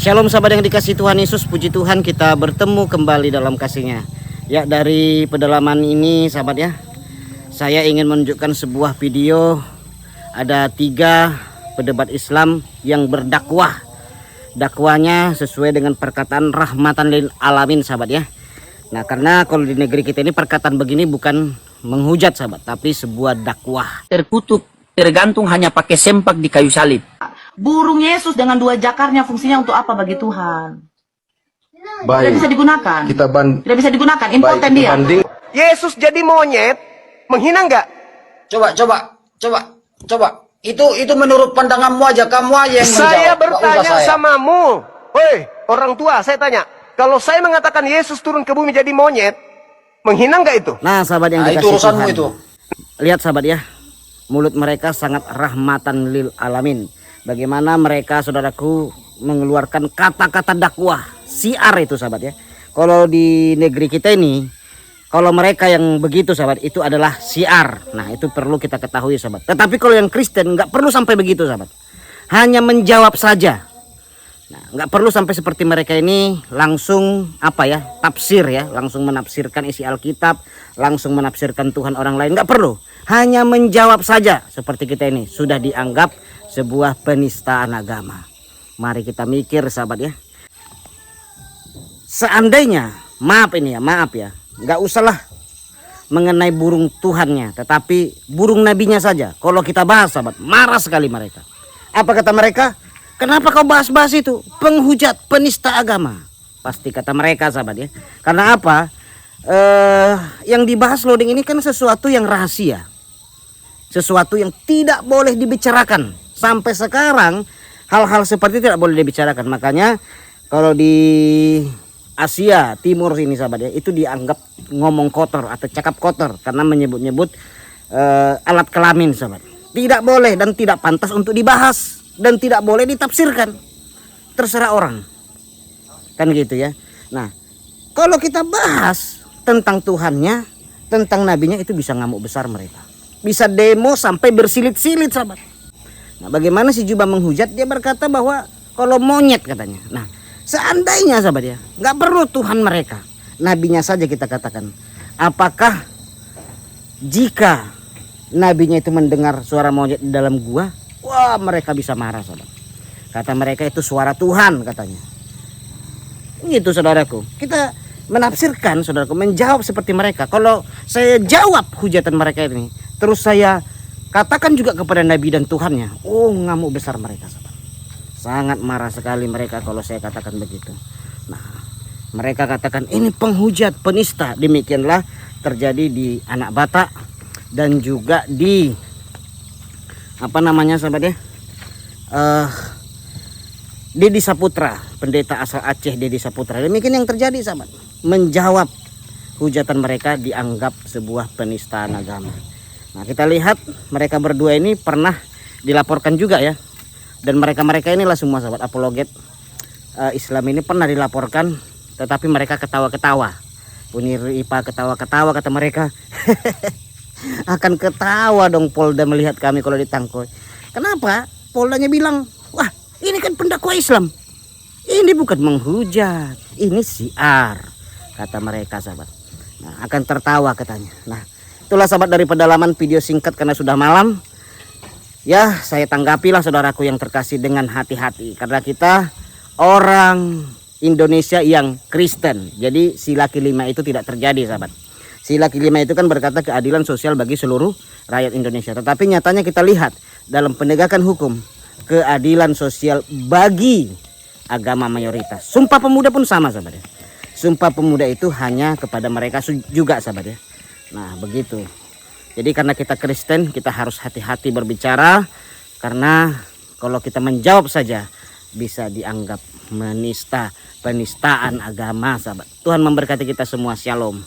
Shalom sahabat yang dikasih Tuhan Yesus, puji Tuhan kita bertemu kembali dalam kasih-Nya. Ya, dari pedalaman ini sahabat ya, saya ingin menunjukkan sebuah video. Ada 3 pedebat Islam yang berdakwah. Dakwanya sesuai dengan perkataan rahmatan lil alamin sahabat ya. Nah, karena kalau di negeri kita ini perkataan begini bukan menghujat sahabat, tapi sebuah dakwah. Terkutuk, tergantung hanya pakai sempak di kayu salib. Burung Yesus dengan 2 jakarnya fungsinya untuk apa bagi Tuhan? Baik. Tidak bisa digunakan. Tidak bisa digunakan. Impoten dia. Yesus jadi monyet, menghina nggak? Coba. Itu menurut pandanganmu aja, kamu aja yang menjawab. Saya Nggak usah bertanya saya. samamu. Woi, orang tua, saya tanya. Kalau saya mengatakan Yesus turun ke bumi jadi monyet, menghina nggak itu? Nah sahabat yang Nah, itu dikasih urusanmu Tuhan, itu. lihat sahabat ya, mulut mereka sangat rahmatan lil alamin. Bagaimana mereka saudaraku mengeluarkan kata-kata dakwah, siar itu sahabat ya. Kalau di negeri kita ini, kalau mereka yang begitu sahabat, itu adalah siar. Nah, itu perlu kita ketahui sahabat. Tetapi kalau yang Kristen nggak perlu sampai begitu sahabat, hanya menjawab saja. Nah, nggak perlu sampai seperti mereka ini langsung tafsir ya, langsung menafsirkan isi Alkitab, langsung menafsirkan Tuhan orang lain, nggak perlu. Hanya menjawab saja seperti kita ini sudah dianggap sebuah penistaan agama. Mari kita mikir sahabat ya. Seandainya, maaf ya, nggak usahlah mengenai burung Tuhannya, tetapi burung nabinya saja. Kalau kita bahas sahabat, marah sekali mereka. Apa kata mereka? Kenapa kau bahas-bahas itu? Penghujat, penista agama. Pasti kata mereka sahabat ya. Karena apa? Yang dibahas loading ini kan sesuatu yang rahasia. Sesuatu yang tidak boleh dibicarakan. Sampai sekarang hal-hal seperti itu tidak boleh dibicarakan. Makanya kalau di Asia Timur ini sahabat ya, itu dianggap ngomong kotor atau cakap kotor. Karena menyebut-nyebut alat kelamin sahabat. Tidak boleh dan tidak pantas untuk dibahas. Dan tidak boleh ditafsirkan. Terserah orang. Kan gitu ya. Nah, kalau kita bahas tentang Tuhannya, tentang nabinya, itu bisa ngamuk besar mereka. Bisa demo sampai bersilit-silit sahabat. Nah, bagaimana si jubah menghujat? Dia berkata bahwa kalau monyet katanya. Nah, seandainya sahabat ya, nggak perlu Tuhan mereka, nabinya saja kita katakan. Apakah jika nabinya itu mendengar suara monyet di dalam gua, wah mereka bisa marah sahabat. Kata mereka itu suara Tuhan katanya. Gitu saudaraku. Kita menafsirkan saudaraku, menjawab seperti mereka. Kalau saya jawab hujatan mereka ini, terus saya katakan juga kepada nabi dan Tuhannya, oh ngamuk besar mereka sahabat. Sangat marah sekali mereka kalau saya katakan begitu. Nah, mereka katakan ini penghujat, penista. Demikianlah terjadi di Anak Batak dan juga di sahabat ya, Dedi Saputra, pendeta asal Aceh Dedi Saputra. Demikian yang terjadi sahabat. Menjawab hujatan mereka dianggap sebuah penistaan agama. Nah, kita lihat mereka berdua ini pernah dilaporkan juga ya. Dan mereka inilah semua sahabat apologet Islam ini pernah dilaporkan, tetapi mereka ketawa-ketawa. Punir IPA ketawa-ketawa kata mereka. Akan ketawa dong Polda melihat kami kalau ditangkap. Kenapa? Poldanya bilang, wah ini kan pendakwa Islam. Ini bukan menghujat, ini siar, kata mereka sahabat. Nah, akan tertawa katanya. Nah, itulah sahabat dari pedalaman video singkat karena sudah malam. Ya, saya tanggapilah saudaraku yang terkasih dengan hati-hati. Karena kita orang Indonesia yang Kristen. Jadi sila kelima itu tidak terjadi sahabat. Sila kelima itu kan berkata keadilan sosial bagi seluruh rakyat Indonesia. Tetapi nyatanya kita lihat dalam penegakan hukum, keadilan sosial bagi agama mayoritas. Sumpah Pemuda pun sama sahabat ya. Sumpah Pemuda itu hanya kepada mereka juga sahabat ya. Nah begitu. Jadi karena kita Kristen, kita harus hati-hati berbicara. Karena kalau kita menjawab saja bisa dianggap penistaan agama sahabat. Tuhan memberkati kita semua. Shalom.